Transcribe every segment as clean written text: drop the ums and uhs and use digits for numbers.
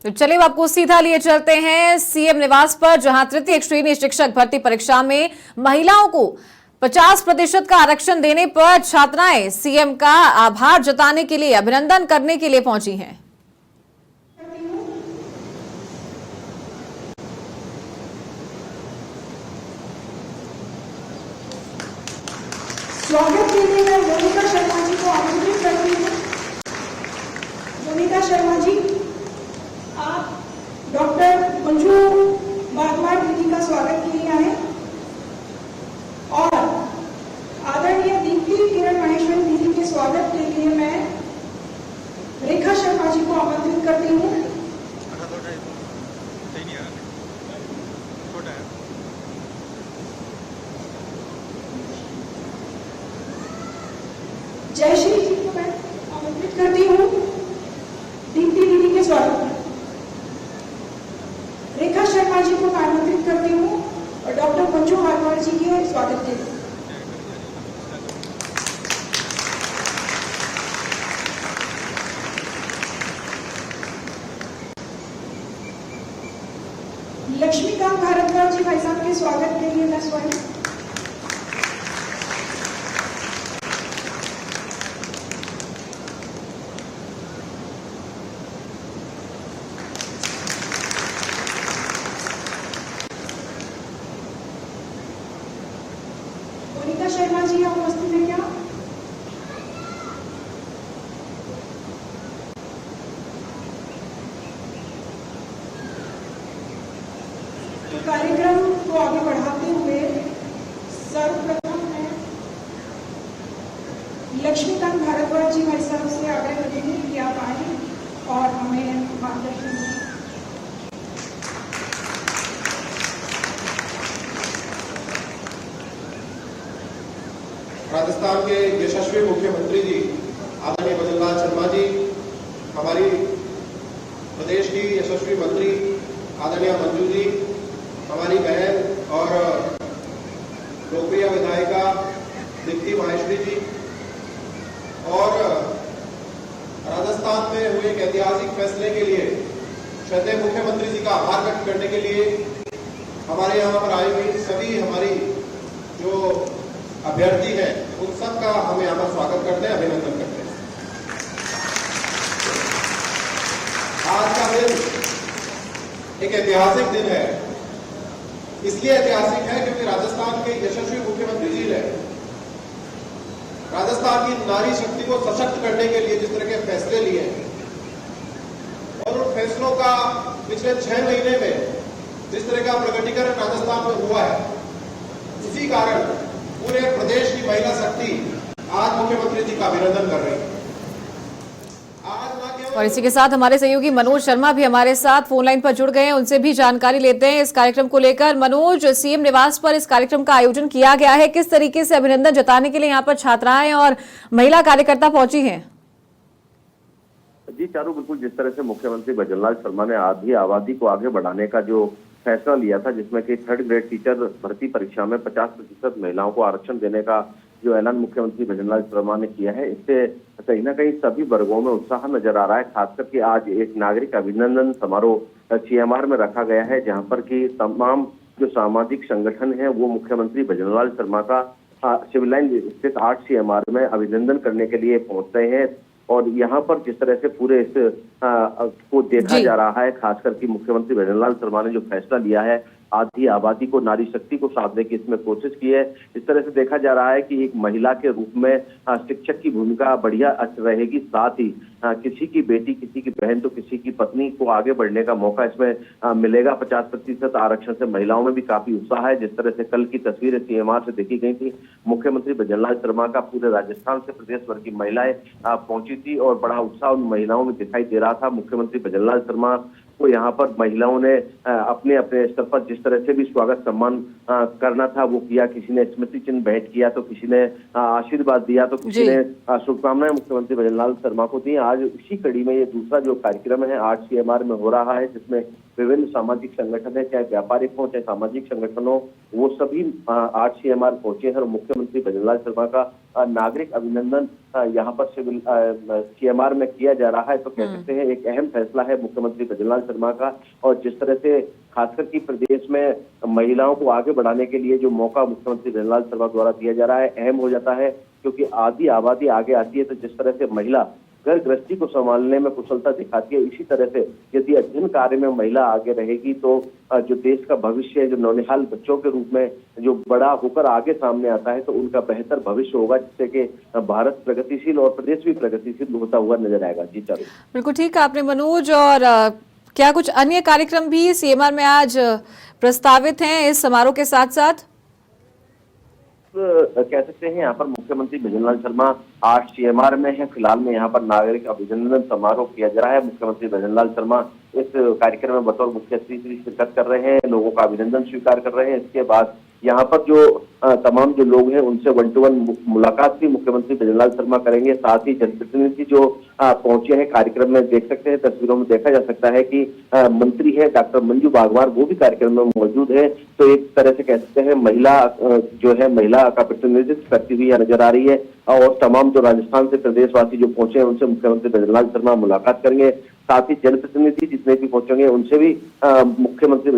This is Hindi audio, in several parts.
तो चलिए आपको सीधा लिए चलते हैं सीएम निवास पर, जहां तृतीय श्रेणी शिक्षक भर्ती परीक्षा में महिलाओं को 50% का आरक्षण देने पर छात्राएं सीएम का आभार जताने के लिए, अभिनंदन करने के लिए पहुंची हैं। स्वागत के लिए मैं मोनिका शर्मा जी को आमंत्रित करती हूँ। मोनिका शर्मा जी, आप डॉक्टर मंजू भारद्वाज दीदी का स्वागत के लिए आए और आदरणीय दीप्ति किरण महेश्वरी दीदी के स्वागत के लिए मैं रेखा शर्मा जी को आमंत्रित करती हूँ। जयश्री जी को मैं आमंत्रित करती हूँ दीप्ति दीदी के स्वागत में। रेखा शर्मा जी को मैं आमंत्रित करती हूँ और डॉक्टर मंजू भारद्वाज जी के स्वागत के लिए। लक्ष्मीकांत भारद्वाज जी भाई साहब के स्वागत के लिए मैं स्वयं। मोनिका शर्मा जी आप उपस्थित हैं क्या? तो कार्यक्रम को आगे बढ़ाते हुए सर्वप्रथम मैं लक्ष्मीकांत भारद्वाज जी भाई साहब से आग्रह करेंगे कि आप आए और हमें मार्गदर्शन दें। राजस्थान के यशस्वी मुख्यमंत्री जी आदरणीय भजनलाल शर्मा जी, हमारी प्रदेश की यशस्वी मंत्री आदरणीय मंजू जी, हमारी बहन और लोकप्रिय विधायिका दीप्ति माहेश्वरी जी और राजस्थान में हुए एक ऐतिहासिक फैसले के लिए श्रद्धेय मुख्यमंत्री जी का आभार व्यक्त करने के लिए हमारे यहाँ पर आई हुई सभी हमारी जो अभ्यर्थी है उन सब का हम यहाँ पर स्वागत करते हैं, अभिनंदन करते हैं। आज का दिन एक ऐतिहासिक दिन है। इसलिए ऐतिहासिक है क्योंकि राजस्थान के यशस्वी मुख्यमंत्री जी ने राजस्थान की नारी शक्ति को सशक्त करने के लिए जिस तरह के फैसले लिए और उन फैसलों का पिछले 6 महीने में जिस तरह का प्रकटीकरण राजस्थान में हुआ है, उसी कारण पूरे प्रदेश की महिला शक्ति आज मुख्यमंत्री जी का अभिनंदन कर रही है। और इसी के साथ हमारे सहयोगी मनोज शर्मा भी हमारे साथ फोन लाइन पर जुड़ गए हैं, उनसे भी जानकारी लेते हैं इस कार्यक्रम को लेकर। मनोज, सीएम निवास पर इस कार्यक्रम का आयोजन किया गया है, किस तरीके से अभिनंदन जताने के लिए यहाँ पर छात्राएं और महिला कार्यकर्ता पहुंची हैं? जी चारू, बिल्कुल जिस तरह से मुख्यमंत्री भजनलाल शर्मा ने आधी आबादी को आगे बढ़ाने का जो फैसला लिया था, जिसमें कि 3rd ग्रेड टीचर भर्ती परीक्षा में 50% महिलाओं को आरक्षण देने का जो ऐलान मुख्यमंत्री भजनलाल शर्मा ने किया है, इससे कहीं ना कहीं सभी वर्गों में उत्साह नजर आ रहा है। खासकर कि आज एक नागरिक अभिनंदन समारोह CMR में रखा गया है, जहां पर कि तमाम जो सामाजिक संगठन है वो मुख्यमंत्री भजनलाल शर्मा का सिविल लाइन स्थित 8 CMR में अभिनंदन करने के लिए पहुंच रहे हैं। और यहाँ पर जिस तरह से पूरे इस को देखा जा रहा है, खासकर कि मुख्यमंत्री भजनलाल शर्मा ने जो फैसला लिया है, आधी आबादी को, नारी शक्ति को साधने की इसमें कोशिश की है। इस तरह से देखा जा रहा है कि एक महिला के रूप में शिक्षक की भूमिका बढ़िया रहेगी, साथ ही किसी की बेटी, किसी की बहन तो किसी की पत्नी को आगे बढ़ने का मौका इसमें मिलेगा। 50% आरक्षण से महिलाओं में भी काफी उत्साह है। जिस तरह से कल की तस्वीरें CMR से देखी गई थी, मुख्यमंत्री भजनलाल शर्मा का पूरे राजस्थान से प्रदेश भर की महिलाएं पहुंची थी और बड़ा उत्साह उन महिलाओं में दिखाई दे रहा था। मुख्यमंत्री भजनलाल शर्मा को यहाँ पर महिलाओं ने अपने अपने स्तर पर जिस तरह से भी स्वागत सम्मान करना था वो किया। किसी ने स्मृति चिन्ह भेंट किया, तो किसी ने आशीर्वाद दिया, तो किसी ने शुभकामनाएं मुख्यमंत्री भजनलाल शर्मा को दी। आज उसी कड़ी में ये दूसरा जो कार्यक्रम है 8 CMR में हो रहा है, जिसमें विभिन्न सामाजिक संगठन है, चाहे व्यापारिक हो चाहे सामाजिक संगठन हो, वो सभी 8 CMR पहुंचे हैं और मुख्यमंत्री भजनलाल शर्मा का नागरिक अभिनंदन यहाँ पर सिविल CMR में किया जा रहा है। तो कह सकते हैं एक अहम फैसला है मुख्यमंत्री भजनलाल शर्मा का। और जिस तरह से खासकर कि प्रदेश में महिलाओं को आगे बढ़ाने के लिए जो मौका मुख्यमंत्री भजनलाल शर्मा द्वारा दिया जा रहा है अहम हो जाता है, क्योंकि आधी आबादी आगे आती है। तो जिस तरह से महिला घर गृहस्थी को संभालने में कुशलता दिखाती है, इसी तरह से यदि अध्ययन कार्य में महिला आगे रहेगी तो जो देश का भविष्य है, जो नौनिहाल बच्चों के रूप में जो बड़ा होकर आगे सामने आता है, तो उनका बेहतर भविष्य होगा, जिससे कि भारत प्रगतिशील और प्रदेश भी प्रगतिशील होता हुआ नजर आएगा। जी चारू। बिल्कुल ठीक है आपने मनोज। और क्या कुछ अन्य कार्यक्रम भी CMR में आज प्रस्तावित हैं इस समारोह के साथ साथ? कह सकते हैं यहाँ पर मुख्यमंत्री भजनलाल शर्मा 8 CMR में है। फिलहाल में यहाँ पर नागरिक अभिनंदन समारोह किया जा रहा है। मुख्यमंत्री भजनलाल शर्मा इस कार्यक्रम में बतौर मुख्य अतिथि शिरकत कर रहे हैं, लोगों का अभिनंदन स्वीकार कर रहे हैं। इसके बाद यहाँ पर जो तमाम जो लोग हैं उनसे 1-to-1 मुलाकात भी मुख्यमंत्री भजनलाल शर्मा करेंगे। साथ ही जनप्रतिनिधि जो पहुंचे हैं कार्यक्रम में, देख सकते हैं तस्वीरों में देखा जा सकता है कि मंत्री है डॉक्टर मंजू बागवार, वो भी कार्यक्रम में मौजूद है। तो एक तरह से कह सकते हैं महिला जो है महिला का प्रतिनिधित्व करती हुई नजर आ रही है। और तमाम जो राजस्थान से प्रदेशवासी जो पहुंचे हैं उनसे मुख्यमंत्री भजनलाल शर्मा मुलाकात करेंगे। साथ ही जनप्रतिनिधि जितने भी पहुंचेंगे उनसे भी मुख्यमंत्री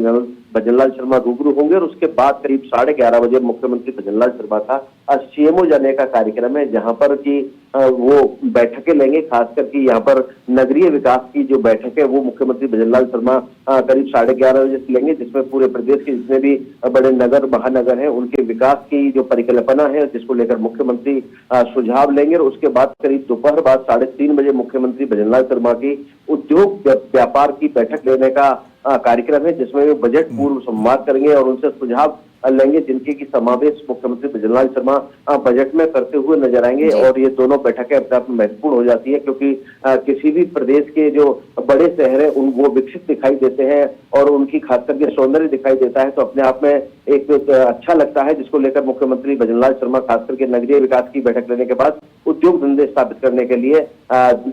भजनलाल शर्मा रूबरू होंगे। और उसके बाद करीब 11:30 बजे मुख्यमंत्री भजनलाल शर्मा का CMO जाने का कार्यक्रम है, जहां पर कि वो बैठकें लेंगे। खासकर कि यहाँ पर नगरीय विकास की जो बैठक है वो मुख्यमंत्री भजनलाल शर्मा करीब 11:30 बजे से लेंगे, जिसमें पूरे प्रदेश के जितने भी बड़े नगर महानगर हैं उनके विकास की जो परिकल्पना है जिसको लेकर मुख्यमंत्री सुझाव लेंगे। और उसके बाद करीब दोपहर बाद 3:30 बजे मुख्यमंत्री भजनलाल शर्मा की उद्योग व्यापार की बैठक लेने का कार्यक्रम है, जिसमें वे बजट पूर्व संवाद करेंगे और उनसे सुझाव लेंगे, जिनके की समावेश मुख्यमंत्री भजनलाल शर्मा बजट में करते हुए नजर आएंगे। और ये दोनों बैठकें अपने आप में महत्वपूर्ण हो जाती है, क्योंकि किसी भी प्रदेश के जो बड़े शहर है वो विकसित दिखाई देते हैं और उनकी खास करके सौंदर्य दिखाई देता है, तो अपने आप में एक अच्छा लगता है, जिसको लेकर मुख्यमंत्री भजनलाल शर्मा खास करके नगरीय विकास की बैठक लेने के बाद उद्योग धंधे स्थापित करने के लिए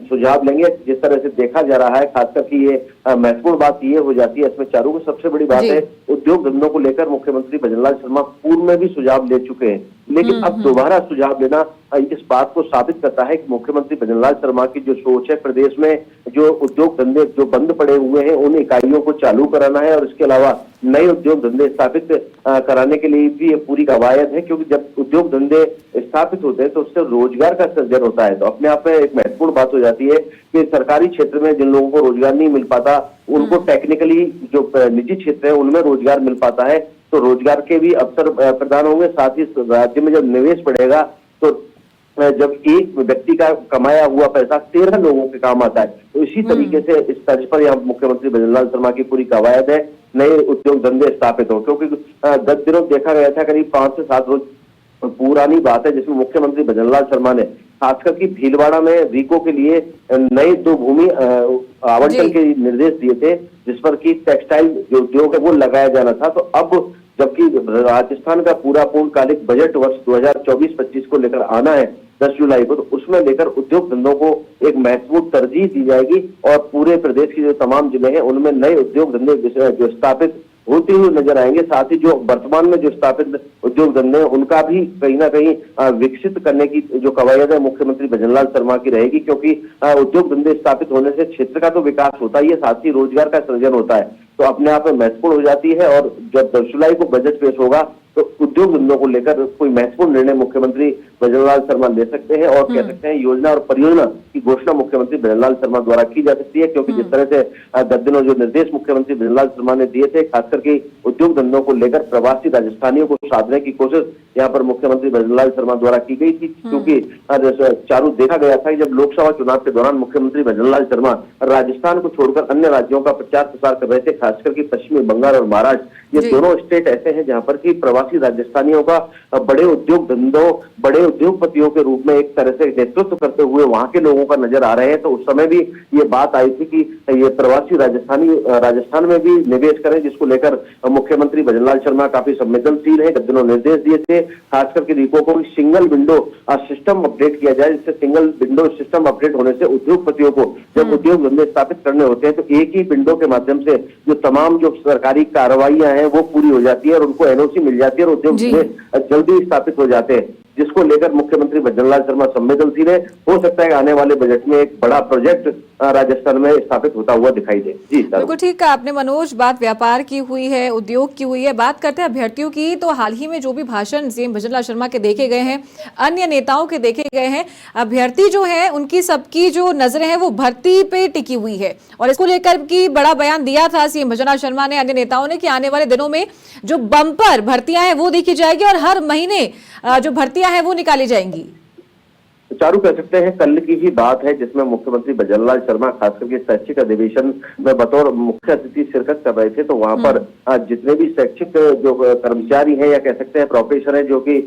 सुझाव लेंगे। जिस तरह से देखा जा रहा है खासकर कि ये महत्वपूर्ण बात ये हो जाती है इसमें चारों की सबसे बड़ी बात है उद्योग धंधों को लेकर मुख्यमंत्री भजनलाल शर्मा पूर्व में भी सुझाव ले चुके हैं, लेकिन अब दोबारा सुझाव लेना इस बात को साबित करता है कि मुख्यमंत्री भजनलाल शर्मा की जो सोच है प्रदेश में जो उद्योग धंधे जो बंद पड़े हुए हैं उन इकाइयों को चालू कराना है और इसके अलावा नए उद्योग धंधे स्थापित कराने के लिए भी ये पूरी कवायद है। क्योंकि जब उद्योग धंधे स्थापित होते हैं तो उससे रोजगार का सृजन होता है, तो अपने आप में एक महत्वपूर्ण बात हो जाती है कि सरकारी क्षेत्र में जिन लोगों को रोजगार नहीं मिल पाता उनको टेक्निकली जो निजी क्षेत्र है उनमें रोजगार मिल पाता है, तो रोजगार के भी अवसर प्रदान होंगे। साथ ही राज्य में जब निवेश बढ़ेगा तो जब एक व्यक्ति का कमाया हुआ पैसा 13 लोगों के काम आता है, तो इसी तरीके से इस तर्ज पर यहाँ मुख्यमंत्री भजनलाल शर्मा की पूरी कवायद है नए उद्योग धंधे स्थापित हो। क्योंकि 10 दिनों देखा गया था करीब 5 से 7 रोज पुरानी बात है जिसमें मुख्यमंत्री भजनलाल शर्मा ने खासकर की भीलवाड़ा में रीको के लिए नए 2 भूमि आवंटन के निर्देश दिए थे, जिस पर की टेक्सटाइल जो उद्योग है वो लगाया जाना था। तो अब जबकि राजस्थान का पूरा पूर्णकालिक बजट वर्ष 2024-25 को लेकर आना है 10 जुलाई को, तो उसमें लेकर उद्योग धंधों को एक महत्वपूर्ण तरजीह दी जाएगी और पूरे प्रदेश की जो तमाम जिले हैं उनमें नए उद्योग धंधे जो स्थापित होते हुए नजर आएंगे। साथ ही जो वर्तमान में जो स्थापित उद्योग धंधे हैं उनका भी कहीं ना कहीं विकसित करने की जो कवायद है मुख्यमंत्री भजनलाल शर्मा की रहेगी, क्योंकि उद्योग धंधे स्थापित होने से क्षेत्र का तो विकास होता ही है, साथ ही रोजगार का सृजन होता है, तो अपने आप में महत्वपूर्ण हो जाती है। और जब 10 जुलाई को बजट पेश होगा तो उद्योग धंधों को लेकर कोई महत्वपूर्ण निर्णय मुख्यमंत्री भजनलाल शर्मा ले सकते हैं और कह सकते हैं योजना और परियोजना की घोषणा मुख्यमंत्री भजनलाल शर्मा द्वारा की जा सकती है। क्योंकि जिस तरह से 10 दिनों जो निर्देश मुख्यमंत्री भजनलाल शर्मा ने दिए थे खासकर के उद्योग धंधों को लेकर प्रवासी राजस्थानियों को साधने की कोशिश यहाँ पर मुख्यमंत्री भजनलाल शर्मा द्वारा की गई थी। क्योंकि चारू देखा गया था कि जब लोकसभा चुनाव के दौरान मुख्यमंत्री भजनलाल शर्मा राजस्थान को छोड़कर अन्य राज्यों का प्रचार प्रसार कर रहे थे, खासकर की पश्चिमी बंगाल और महाराष्ट्र, ये दोनों स्टेट ऐसे हैं जहां पर की प्रवासी राजस्थानियों का बड़े उद्योग धंधों बड़े उद्योगपतियों के रूप में एक तरह से नेतृत्व करते हुए वहां के लोगों का नजर आ रहे हैं। तो उस समय भी ये बात आई थी कि ये प्रवासी राजस्थान में भी निवेश करें, जिसको लेकर मुख्यमंत्री भजनलाल शर्मा काफी संवेदनशील है। गत दिनों निर्देश दिए थे खासकर के रिको को सिंगल विंडो सिस्टम अपडेट किया जाए, जिससे सिंगल विंडो सिस्टम अपडेट होने से उद्योगपतियों को जब उद्योग धंधे स्थापित करने होते हैं तो एक ही विंडो के माध्यम से जो तमाम जो सरकारी कार्रवाइयां हैं वो पूरी हो जाती है और उनको एनओसी मिल जाती है और उद्योग धंधे जल्दी स्थापित हो जाते हैं, जिसको लेकर मुख्यमंत्री भजनलाल शर्मा संवेदनशील है। हो सकता है आने वाले बजट में एक बड़ा प्रोजेक्ट राजस्थान में स्थापित होता हुआ दिखाई दे। जी बिल्कुल ठीक है आपने मनोज, बात व्यापार की हुई है, उद्योग की हुई है। बात करते हैं अभ्यर्थियों की, तो हाल ही में जो भी भाषण सीएम भजनलाल शर्मा के देखे गए हैं, अन्य नेताओं के देखे गए हैं, अभ्यर्थी जो है उनकी सबकी जो नजरें हैं वो भर्ती पे टिकी हुई है और इसको लेकर की बड़ा बयान दिया था सीएम भजनलाल शर्मा ने, अन्य नेताओं ने, कि आने वाले दिनों में जो बम्पर भर्तियां हैं वो देखी जाएगी और हर महीने जो भर्तियां हैं वो निकाली जाएंगी। चारू कह सकते हैं कल की ही बात है जिसमें मुख्यमंत्री भजनलाल शर्मा खासकर के शैक्षिक अधिवेशन में बतौर मुख्य अतिथि शिरकत कर रहे थे। तो वहां पर जितने भी शैक्षिक जो कर्मचारी हैं या कह सकते हैं प्रोफेसर हैं जो कि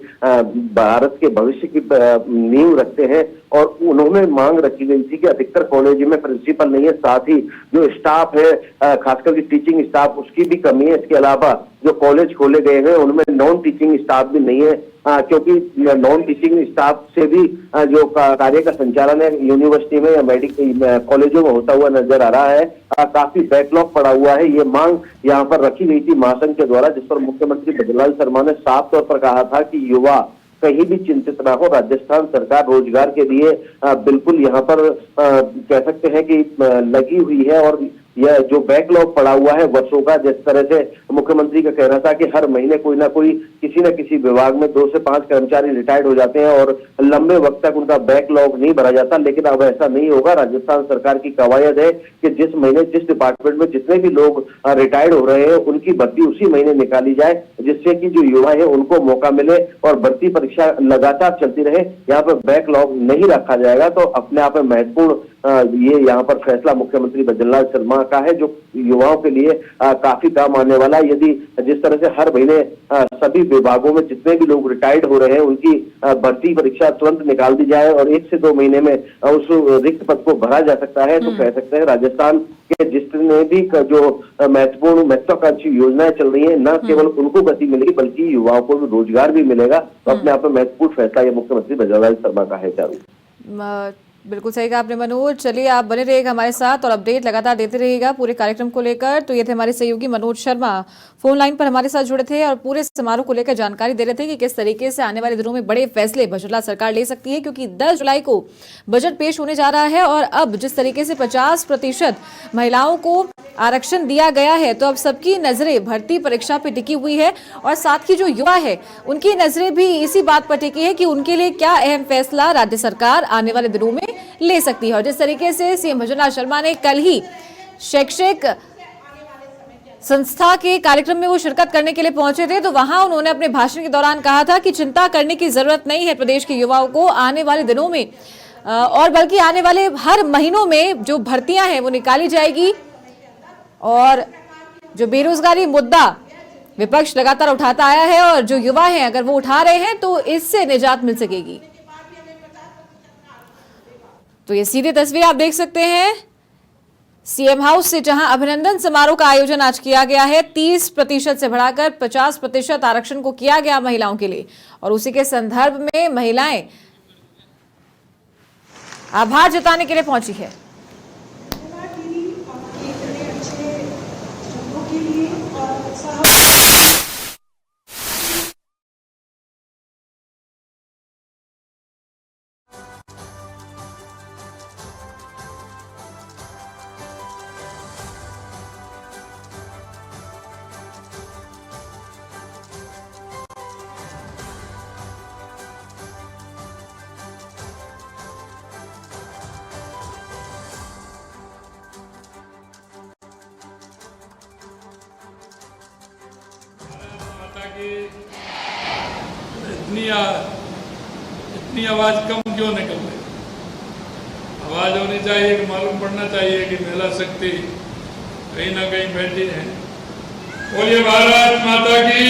भारत के भविष्य की नींव रखते हैं, और उन्होंने मांग रखी गई थी कि अधिकतर कॉलेज में प्रिंसिपल नहीं है, साथ ही जो स्टाफ है खासकर की टीचिंग स्टाफ उसकी भी कमी है। इसके अलावा जो कॉलेज खोले गए हैं उनमें नॉन टीचिंग स्टाफ भी नहीं है, क्योंकि नॉन टीचिंग स्टाफ से भी जो कार्य का संचालन है यूनिवर्सिटी में या मेडिकल कॉलेजों में होता हुआ नजर आ रहा है। काफी बैकलॉग पड़ा हुआ है। ये मांग यहाँ पर रखी गई थी महासंघ के द्वारा, जिस पर मुख्यमंत्री भजनलाल शर्मा ने साफ तौर पर कहा था कि युवा कहीं भी चिंतित ना हो, राजस्थान सरकार रोजगार के लिए बिल्कुल यहाँ पर कह सकते हैं कि लगी हुई है। और यह जो बैकलॉग पड़ा हुआ है वर्षों का, जिस तरह से मुख्यमंत्री का कहना था कि हर महीने कोई ना कोई किसी न किसी विभाग में 2 से 5 कर्मचारी रिटायर्ड हो जाते हैं और लंबे वक्त तक उनका बैकलॉग नहीं भरा जाता, लेकिन अब ऐसा नहीं होगा। राजस्थान सरकार की कवायद है कि जिस महीने जिस डिपार्टमेंट में जितने भी लोग रिटायर्ड हो रहे हैं उनकी भर्ती उसी महीने निकाली जाए, जिससे कि जो युवा है उनको मौका मिले और भर्ती परीक्षा लगातार चलती रहे। यहाँ पर बैकलॉग नहीं रखा जाएगा। तो अपने आप में महत्वपूर्ण ये यहाँ पर फैसला मुख्यमंत्री भजनलाल शर्मा का है, जो युवाओं के लिए काफी काम आने वाला है। यदि जिस तरह से हर महीने सभी विभागों में जितने भी लोग रिटायर्ड हो रहे हैं उनकी भर्ती परीक्षा तुरंत निकाल दी जाए और 1 से 2 महीने में उस रिक्त पद को भरा जा सकता है, तो कह सकते हैं राजस्थान के जितने भी जो महत्वाकांक्षी योजनाएं चल रही है, न केवल उनको गति मिलेगी बल्कि युवाओं को भी रोजगार भी मिलेगा। तो अपने आप में महत्वपूर्ण फैसला ये मुख्यमंत्री भजनलाल शर्मा का है। चारू बिल्कुल सही कहा आपने मनोज। चलिए आप बने रहिएगा हमारे साथ और अपडेट लगातार देते रहिएगा पूरे कार्यक्रम को लेकर। तो ये थे हमारे सहयोगी मनोज शर्मा, फोन लाइन पर हमारे साथ जुड़े थे और पूरे समारोह को लेकर जानकारी दे रहे थे कि किस तरीके से आने वाले दिनों में बड़े फैसले भजनलाल सरकार ले सकती है, क्योंकि 10 जुलाई को बजट पेश होने जा रहा है और अब जिस तरीके से 50% महिलाओं को आरक्षण दिया गया है तो अब सबकी नजरें भर्ती परीक्षा पे टिकी हुई है और साथ ही जो युवा है उनकी नजरें भी इसी बात पर टिकी है कि उनके लिए क्या अहम फैसला राज्य सरकार आने वाले दिनों में ले सकती है। और जिस तरीके से सीएम भजनलाल शर्मा ने कल ही शैक्षिक संस्था के कार्यक्रम में वो शिरकत करने के लिए पहुंचे थे, तो वहां उन्होंने अपने भाषण के दौरान कहा था कि चिंता करने की जरूरत नहीं है प्रदेश के युवाओं को, आने वाले दिनों में और बल्कि आने वाले हर महीनों में जो भर्तियां हैं वो निकाली जाएगी और जो बेरोजगारी मुद्दा विपक्ष लगातार उठाता आया है और जो युवा हैं अगर वो उठा रहे हैं तो इससे निजात मिल सकेगी। तो ये सीधी तस्वीर आप देख सकते हैं सीएम हाउस से, जहां अभिनंदन समारोह का आयोजन आज किया गया है। 30% से बढ़ाकर 50% आरक्षण को किया गया महिलाओं के लिए और उसी के संदर्भ में महिलाएं आभार जताने के लिए पहुंची है। इतनी आवाज कम क्यों निकल रही? आवाज होनी चाहिए कि मालूम पड़ना चाहिए कि महिला शक्ति कहीं ना कहीं बैठी है। बोलिए भारत माता की,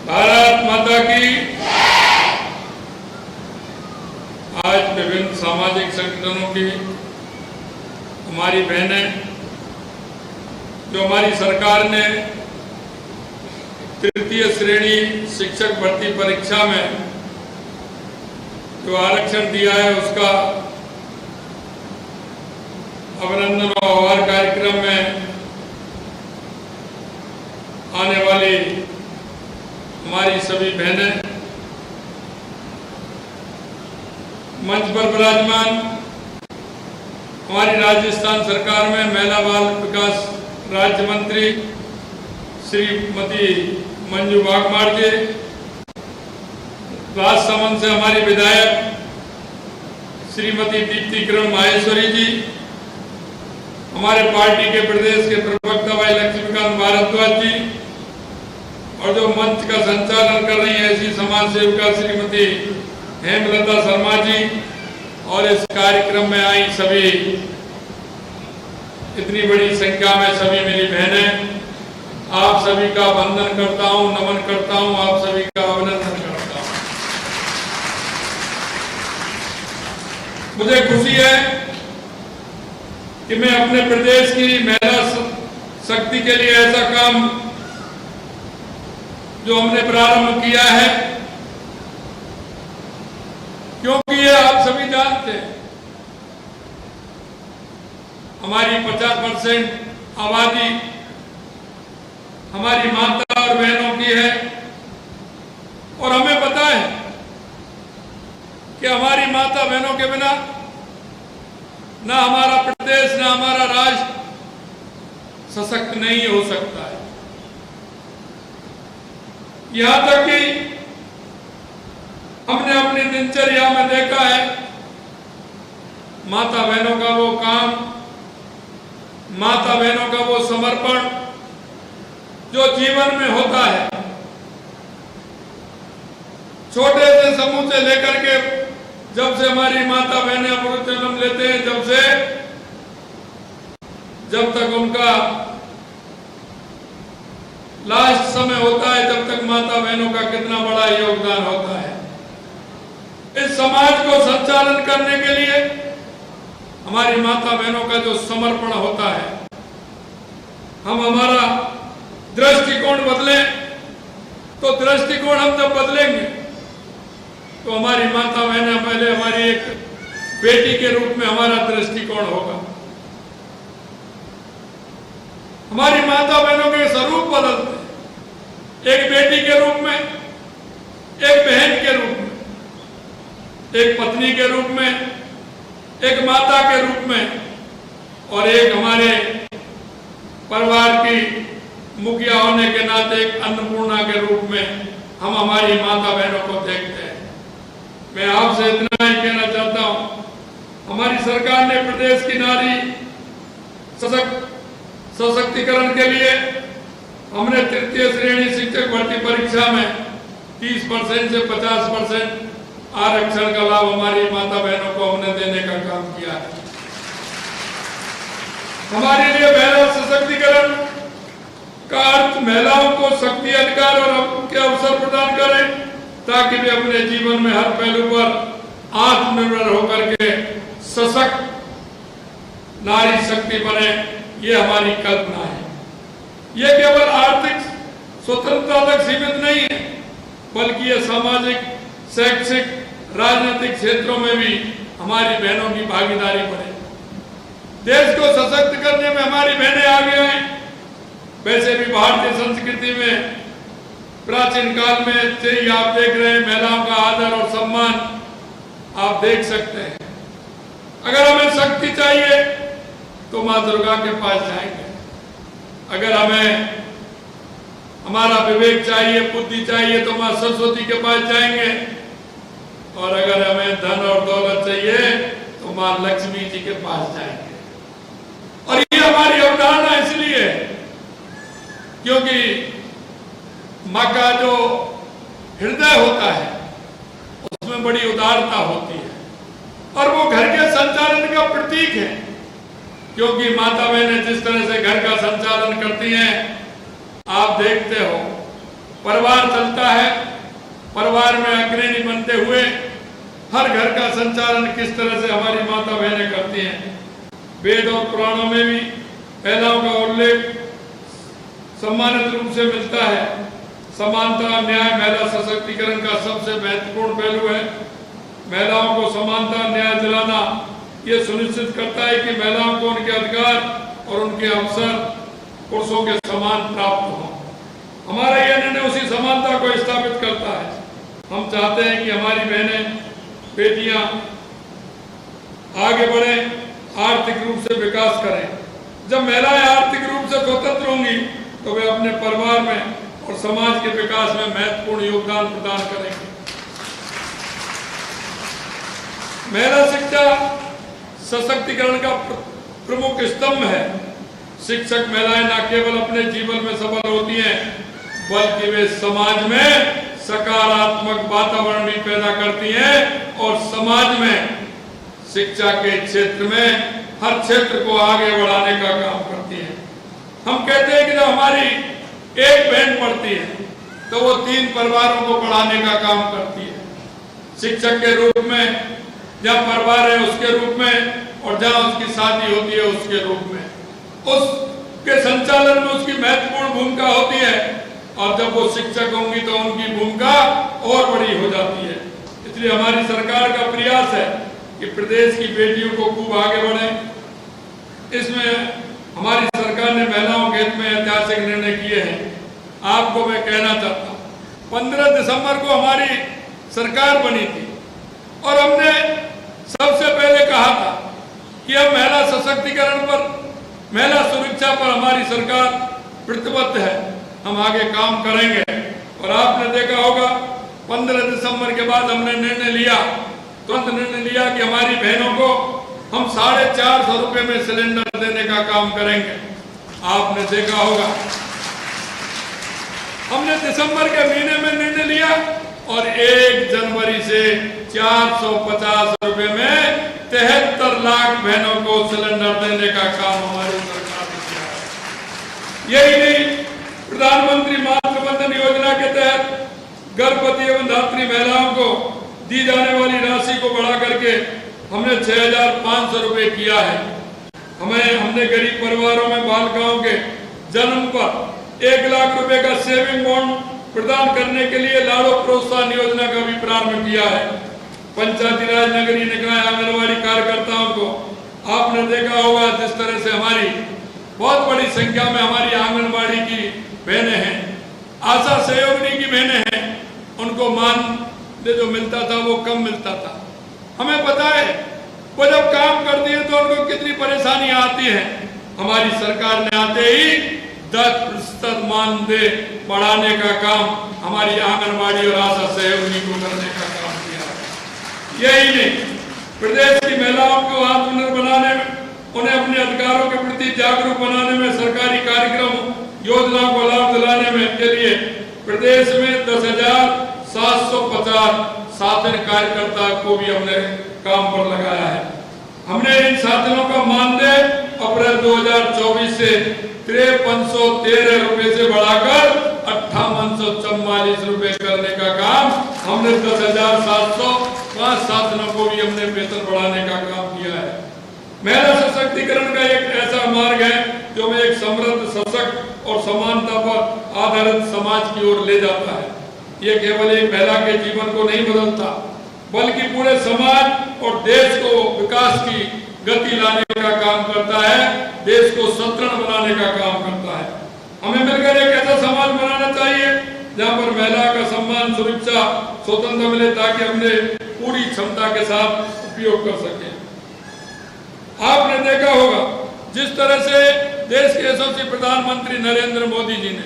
भारत माता की। विभिन्न सामाजिक संगठनों की हमारी बहनें जो हमारी सरकार ने तृतीय श्रेणी शिक्षक भर्ती परीक्षा में जो आरक्षण दिया है उसका अभिनंदन और आभार कार्यक्रम में आने वाली हमारी सभी बहनें, मंच पर विराजमान हमारी राजस्थान सरकार में महिला बाल विकास राज्य मंत्री श्रीमती मंजू बागमार जी, राजसमंद से हमारी विधायक श्रीमती दीप्ति किरण माहेश्वरी जी, हमारे पार्टी के प्रदेश के प्रवक्ता भाई लक्ष्मीकांत भारद्वाज जी, और जो मंच का संचालन कर रही है ऐसी समाज सेविका श्रीमती हेमलता शर्मा जी, और इस कार्यक्रम में आई सभी इतनी बड़ी संख्या में सभी मेरी बहनें, आप सभी का वंदन करता हूं, नमन करता हूं, आप सभी का अभिनंदन करता हूं। मुझे खुशी है कि मैं अपने प्रदेश की महिला शक्ति के लिए ऐसा काम जो हमने प्रारंभ किया है, क्योंकि ये आप सभी जानते हैं हमारी 50% आबादी हमारी माता और बहनों की है, और हमें पता है कि हमारी माता बहनों के बिना ना हमारा प्रदेश ना हमारा राष्ट्र सशक्त नहीं हो सकता है। यहां तक कि हमने अपनी दिनचर्या में देखा है माता बहनों का वो काम, माता बहनों का वो समर्पण जो जीवन में होता है, छोटे से समूह से लेकर के जब से हमारी माता बहनें अमृत जन्म लेते हैं, जब तक उनका लास्ट समय होता है, जब तक माता बहनों का कितना बड़ा योगदान होता है। इस समाज को संचालन करने के लिए हमारी माता बहनों का जो समर्पण होता है, हम हमारा दृष्टिकोण बदले, तो दृष्टिकोण हम जब बदलेंगे तो हमारी माता बहनें पहले हमारी एक बेटी के रूप में हमारा दृष्टिकोण होगा, हमारी माता बहनों के स्वरूप बदलते, एक बेटी के रूप में, एक बहन के रूप में, एक पत्नी के रूप में, एक माता के रूप में, और एक हमारे परिवार की मुखिया होने के नाते एक अन्नपूर्णा के रूप में हम हमारी माता बहनों को देखते हैं। मैं आपसे इतना ही कहना चाहता हूं, हमारी सरकार ने प्रदेश की नारी सशक्तिकरण के लिए हमने तृतीय श्रेणी शिक्षक भर्ती परीक्षा में 30% से 50% आरक्षण का लाभ हमारी माता बहनों को हमने देने का काम किया है। हमारे लिए महिला सशक्तिकरण का अर्थ महिलाओं को शक्ति, अधिकार और के अवसर प्रदान करें, ताकि वे अपने जीवन में हर पहलू पर आत्मनिर्भर होकर के सशक्त नारी शक्ति बने। ये हमारी कल्पना है। ये केवल आर्थिक स्वतंत्रता तक सीमित नहीं है, बल्कि ये सामाजिक, शैक्षिक, राजनीतिक क्षेत्रों में भी हमारी बहनों की भागीदारी बढ़े। देश को सशक्त करने में हमारी बहनें आगे आए। वैसे भी भारतीय संस्कृति में प्राचीन काल में से ही आप देख रहे हैं महिलाओं का आदर और सम्मान आप देख सकते हैं। अगर हमें शक्ति चाहिए तो मां दुर्गा के पास जाएंगे, अगर हमें हमारा विवेक चाहिए, बुद्धि चाहिए तो मां सरस्वती के पास जाएंगे, और अगर हमें धन और दौलत चाहिए तो मां लक्ष्मी जी के पास जाएंगे। और ये हमारी अवधारणा इसलिए क्योंकि मां का जो हृदय होता है उसमें बड़ी उदारता होती है, और वो घर के संचालन का प्रतीक है। क्योंकि माता बहनें जिस तरह से घर का संचालन करती हैं, आप देखते हो परिवार चलता है, परिवार में अग्रणी बनते हुए हर घर का संचालन किस तरह से हमारी माता बहनें करती हैं। वेद और पुराणों में भी महिलाओं का उल्लेख सम्मानित रूप से मिलता है। समानता न्याय महिला सशक्तिकरण का सबसे महत्वपूर्ण पहलू है। महिलाओं को समानता न्याय दिलाना ये सुनिश्चित करता है कि महिलाओं को उनके अधिकार और उनके अवसर पुरुषों के समान प्राप्त हों। हमारा यह निर्णय उसी समानता को स्थापित करता है। हम चाहते हैं कि हमारी बहनें बेटियां आगे बढ़ें, आर्थिक रूप से विकास करें। जब महिलाएं आर्थिक रूप से स्वतंत्र होंगी तो वे अपने परिवार में और समाज के विकास में महत्वपूर्ण योगदान प्रदान करेंगे। महिला शिक्षा सशक्तिकरण का प्रमुख स्तंभ है। शिक्षक महिलाएं न केवल अपने जीवन में सफल होती हैं बल्कि वे समाज में सकारात्मक वातावरण भी पैदा करती हैं और समाज में शिक्षा के क्षेत्र में हर क्षेत्र को आगे बढ़ाने का काम करती हैं। हम कहते हैं कि जब हमारी एक बहन पढ़ती है तो वो 3 परिवारों को पढ़ाने का काम करती है। शिक्षक के रूप में, जहाँ परिवार है उसके रूप में, और जहाँ उसकी शादी होती है उसके रूप में, उसके संचालन में उसकी महत्वपूर्ण भूमिका होती है। और जब वो शिक्षक होंगी तो उनकी भूमिका और बड़ी हो जाती है। इसलिए हमारी सरकार का प्रयास है कि प्रदेश की बेटियों को खूब आगे बढ़े। इसमें हमारी सरकार ने महिलाओं के हित में ऐतिहासिक निर्णय किए हैं। आपको मैं कहना चाहता हूँ, 15 दिसंबर को हमारी सरकार बनी थी और हमने सबसे पहले कहा था कि हम महिला सशक्तिकरण पर, महिला सुरक्षा पर हमारी सरकार प्रतिबद्ध है, हम आगे काम करेंगे। और आपने देखा होगा 15 दिसंबर के बाद हमने तुरंत निर्णय लिया कि हमारी बहनों को हम 450 रुपए में सिलेंडर देने का काम करेंगे। आपने देखा होगा हमने दिसंबर के महीने में निर्णय लिया और 1 जनवरी से 450 रुपए में 73 लाख बहनों को सिलेंडर देने का काम हमारी सरकार ने किया है। यही नहीं, प्रधानमंत्री मातृ वंदन योजना के तहत गर्भवती एवं धात्री महिलाओं को दी जाने वाली राशि को बढ़ा करके हमने 6,500 रुपए किया है। हमने गरीब परिवारों में बालिकाओं के जन्म पर 1 लाख रुपए का सेविंग बॉन्ड प्रदान करने के लिए लाड़ो प्रोत्साहन योजना का भी प्रारंभ किया है। पंचायती राज, नगरीय निकाय, आंगनबाड़ी कार्यकर्ताओं को आपने देखा होगा जिस तरह से हमारी बहुत बड़ी संख्या में हमारी आंगनबाड़ी की बहनें हैं, आशा सहयोगिनी की बहनें हैं, उनको मान जो मिलता था वो कम मिलता था। हमें पता है वो जब काम करती है तो उनको कितनी परेशानियां आती हैं। हमारी सरकार ने आते ही 10% मानदेय बढ़ाने का काम हमारी आंगनबाड़ी और आशा सहयोगिनी को करने का काम किया है। यही नहीं, प्रदेश की महिलाओं को आत्मनिर्भर बनाने में, उन्हें अपने अधिकारों के प्रति जागरूक बनाने में, सरकारी कार्यक्रम योजनाओं को लाभ दिलाने में के लिए प्रदेश में 10,750 साथन कार्यकर्ता को भी हमने काम पर लगाया है। हमने इन साथनों का मानदेय अप्रैल 2024 से 5313 रुपए से बढ़ाकर 5844 रुपए करने का काम हमने 10,705 साथनों को भी हमने वेतन बढ़ाने का काम किया है। महिला सशक्तिकरण का एक ऐसा मार्ग है जो हमें एक समृद्ध, सशक्त और समानता पर आधारित समाज की ओर ले जाता है। ये केवल एक महिला के जीवन को नहीं बदलता बल्कि पूरे समाज और देश को विकास की गति लाने का काम करता है, देश को सदृढ़ बनाने का काम करता है। हमें मिलकर एक ऐसा समाज बनाना चाहिए जहां पर महिला का सम्मान, सुरक्षा, स्वतंत्रता मिले ताकि हमने पूरी क्षमता के साथ उपयोग कर सके। आपने देखा होगा जिस तरह से देश के यशस्वी प्रधानमंत्री नरेंद्र मोदी जी ने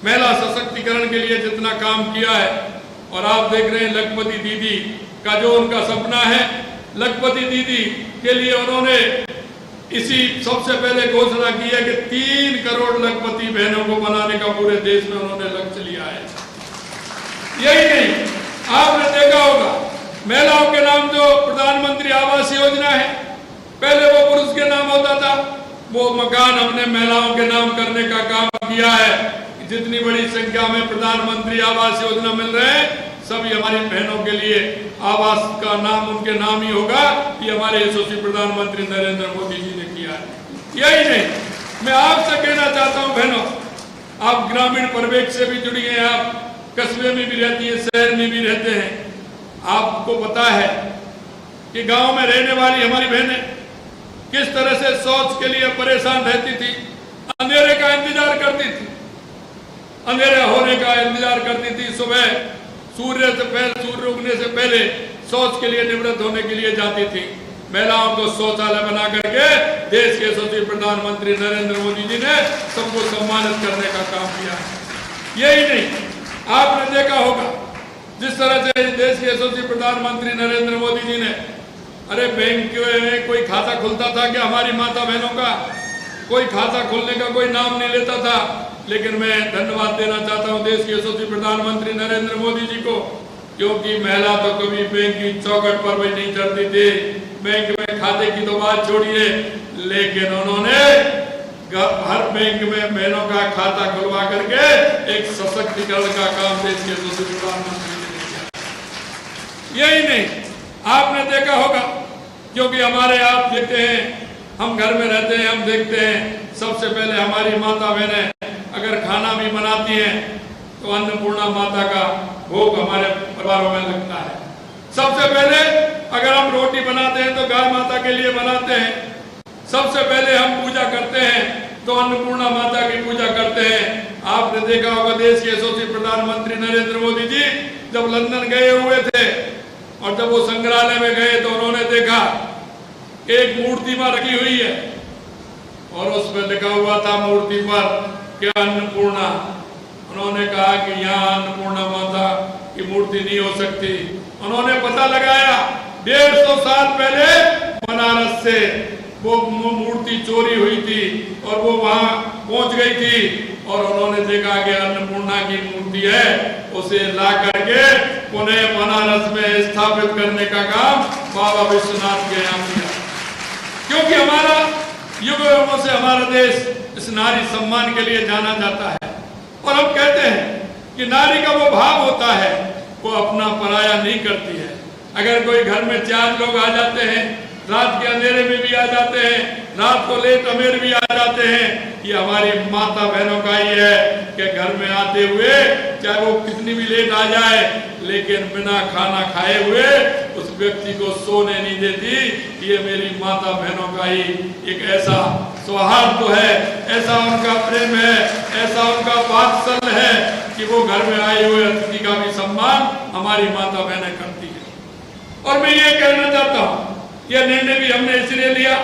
महिला सशक्तिकरण के लिए जितना काम किया है, और आप देख रहे हैं लखपति दीदी का जो उनका सपना है, लखपति दीदी के लिए उन्होंने इसी सबसे पहले घोषणा की है कि 3 करोड़ लखपति बहनों को बनाने का पूरे देश में उन्होंने लक्ष्य लिया है। यही नहीं, आपने देखा होगा महिलाओं के नाम जो प्रधानमंत्री आवास योजना है, पहले वो पुरुष के नाम होता था, वो मकान हमने महिलाओं के नाम करने का काम किया है। जितनी बड़ी संख्या में प्रधानमंत्री आवास योजना मिल रहे हैं सभी हमारी बहनों के लिए आवास का नाम उनके नाम ही होगा। ये हमारे यशस्वी प्रधानमंत्री नरेंद्र मोदी जी ने किया है। यही नहीं, मैं आपसे कहना चाहता हूं बहनों, आप ग्रामीण परिवेश से भी जुड़ी हैं, आप कस्बे में भी रहती है, शहर में भी रहते हैं। आपको पता है कि गांव में रहने वाली हमारी बहनें किस तरह से शौच के लिए परेशान रहती थी, अंधेरे का इंतजार करती थी, अंधेरा होने का इंतजार करती थी। सुबह सूर्य उगने से पहले शौच के लिए निवृत्त होने के लिए जाती थी। महिलाओं को शौचालय बना करके देश के यशस्वी प्रधानमंत्री नरेंद्र मोदी जी ने सबको सम्मानित करने का काम किया। यही नहीं, आपने देखा होगा जिस तरह से देश के यशस्वी प्रधानमंत्री नरेंद्र मोदी जी ने, अरे बैंक में कोई खाता खुलता था क्या हमारी माता बहनों का? कोई खाता खोलने का कोई नाम नहीं लेता था। लेकिन मैं धन्यवाद देना चाहता हूं देश के यशस्वी प्रधानमंत्री नरेंद्र मोदी जी को, क्योंकि महिला तो कभी बैंक की चौखट पर भी नहीं चढ़ती थी, बैंक में खाते की तो बात छोड़िए, लेकिन उन्होंने हर बैंक में बहनों का खाता खुलवा करके एक सशक्तिकरण का काम देश के यशस्वी प्रधानमंत्री ने किया। यही नहीं, आपने देखा होगा, क्योंकि हमारे आप देखते हैं, हम घर में रहते हैं, हम देखते हैं सबसे पहले हमारी माता बहनें अगर खाना भी बनाती हैं तो अन्नपूर्णा माता का भोग हमारे परिवारों में लगता है। सबसे पहले अगर हम रोटी बनाते हैं तो गाय माता के लिए बनाते हैं। सबसे पहले हम पूजा करते हैं तो अन्नपूर्णा माता की पूजा करते हैं। आपने देखा होगा देश के यशस्वी प्रधानमंत्री नरेंद्र मोदी जी जब लंदन गए हुए थे और जब वो संग्रहालय में गए तो उन्होंने देखा एक मूर्ति वहां रखी हुई है और उसमें लिखा हुआ था मूर्ति पर कि अन्नपूर्णा। उन्होंने कहा कि यहाँ अन्नपूर्णा माता की मूर्ति नहीं हो सकती। उन्होंने पता लगाया 150 साल पहले बनारस से वो मूर्ति चोरी हुई थी और वो वहां पहुंच गई थी और उन्होंने देखा कि अन्नपूर्णा की मूर्ति है, उसे ला करके पुनः बनारस में स्थापित करने का काम बाबा विश्वनाथ के यहाँ किया। क्योंकि हमारा युगों से हमारा देश इस नारी सम्मान के लिए जाना जाता है और हम कहते हैं कि नारी का वो भाव होता है, वो अपना पराया नहीं करती है। अगर कोई घर में 4 लोग आ जाते हैं, रात के अंधेरे में भी आ जाते हैं, रात को लेट अमेर भी आ जाते हैं, ये हमारी माता बहनों का ही है कि घर में आते हुए चाहे वो कितनी भी लेट आ जाए लेकिन बिना खाना खाए हुए उस व्यक्ति को सोने नहीं देती। ये मेरी माता बहनों का ही एक ऐसा सौहार्द तो है, ऐसा उनका प्रेम है, ऐसा उनका वात्सल्य है कि वो घर में आए हुए अतिथि का भी सम्मान हमारी माता बहनें करती है। और मैं ये कहना चाहता हूँ, यह निर्णय भी हमने इसलिए लिया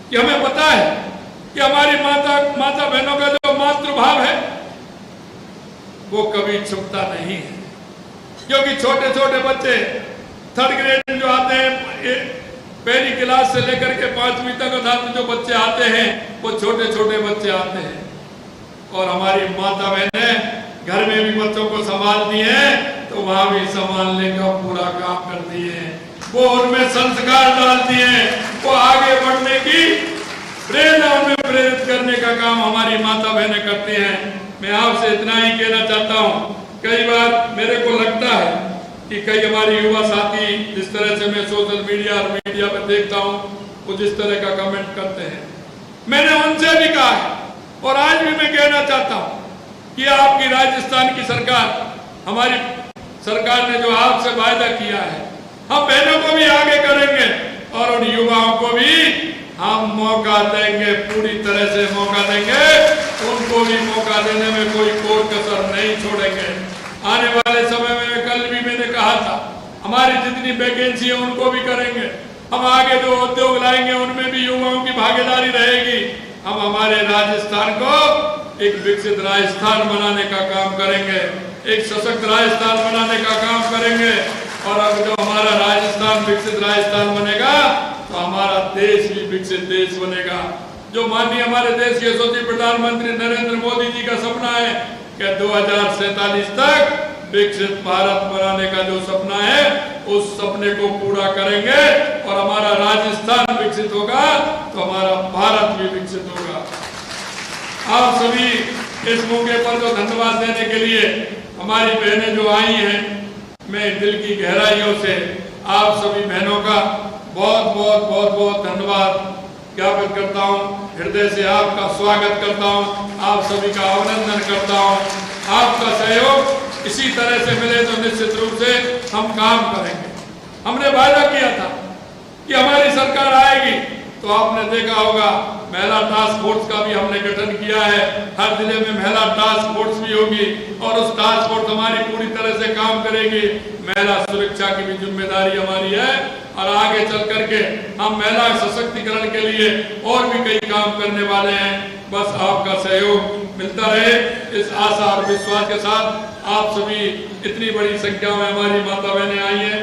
कि हमें पता है कि हमारी माता बहनों का जो मातृभाव है वो कभी छुपता नहीं है। क्योंकि छोटे छोटे बच्चे 3rd ग्रेड में जो आते हैं, पहली क्लास से लेकर के 5वीं तक जो बच्चे आते हैं वो छोटे छोटे बच्चे आते हैं और हमारी माता बहनें घर में भी बच्चों को संभालती हैं तो वहां भी संभालने का पूरा काम करती हैं। वो उनमें संस्कार डालती हैं, वो आगे बढ़ने की प्रेरणा उनमें प्रेरित करने का काम हमारी माता बहनें करती हैं। मैं आपसे इतना ही कहना चाहता हूँ, कई बार मेरे को लगता है कि कई हमारे युवा साथी जिस तरह से मैं सोशल मीडिया और मीडिया पर देखता हूँ वो जिस तरह का कमेंट करते हैं, मैंने उनसे भी कहा है और आज भी मैं कहना चाहता हूँ कि आपकी राजस्थान की सरकार, हमारी सरकार ने जो आपसे वायदा किया है, हम बहनों को भी आगे करेंगे और उन युवाओं को भी हम मौका देंगे, पूरी तरह से मौका देंगे, उनको भी मौका देने में कोई कसर नहीं छोड़ेंगे। आने वाले समय में कल भी मैंने कहा था, हमारी जितनी वैकेंसी है उनको भी करेंगे। हम आगे जो उद्योग लाएंगे उनमें भी युवाओं की भागीदारी रहेगी। हम हमारे राजस्थान को एक विकसित राजस्थान बनाने का काम करेंगे, एक सशक्त राजस्थान बनाने का काम करेंगे। और अब जो हमारा राजस्थान विकसित राजस्थान बनेगा तो हमारा देश भी विकसित देश बनेगा। जो माननीय हमारे देश के यशस्वी प्रधानमंत्री नरेंद्र मोदी जी का सपना है कि 2047 तक विकसित भारत बनाने का जो सपना है उस सपने को पूरा करेंगे और हमारा राजस्थान विकसित होगा तो हमारा भारत भी विकसित होगा। आप सभी इस मौके पर जो धन्यवाद देने के लिए हमारी बहनें जो आई हैं, मैं दिल की गहराइयों से आप सभी बहनों का बहुत बहुत बहुत बहुत धन्यवाद ज्ञापित करता हूँ। हृदय से आपका स्वागत करता हूँ, आप सभी का अभिनंदन करता हूँ। आपका सहयोग इसी तरह से मिले तो निश्चित रूप से हम काम करेंगे। हमने वादा किया था कि हमारी सरकार आएगी, तो आपने देखा होगा महिला टास्क फोर्स का भी हमने गठन किया है। हर जिले में महिला टास्क फोर्स भी होगी और उस टास्क फोर्स हमारी पूरी तरह से काम करेगी। महिला सुरक्षा की भी जिम्मेदारी हमारी है और आगे चल करके हम महिला सशक्तिकरण के लिए और भी कई काम करने वाले हैं। बस आपका सहयोग मिलता रहे, इस आशा और विश्वास के साथ आप सभी इतनी बड़ी संख्या में हमारी माता बहनें आई हैं।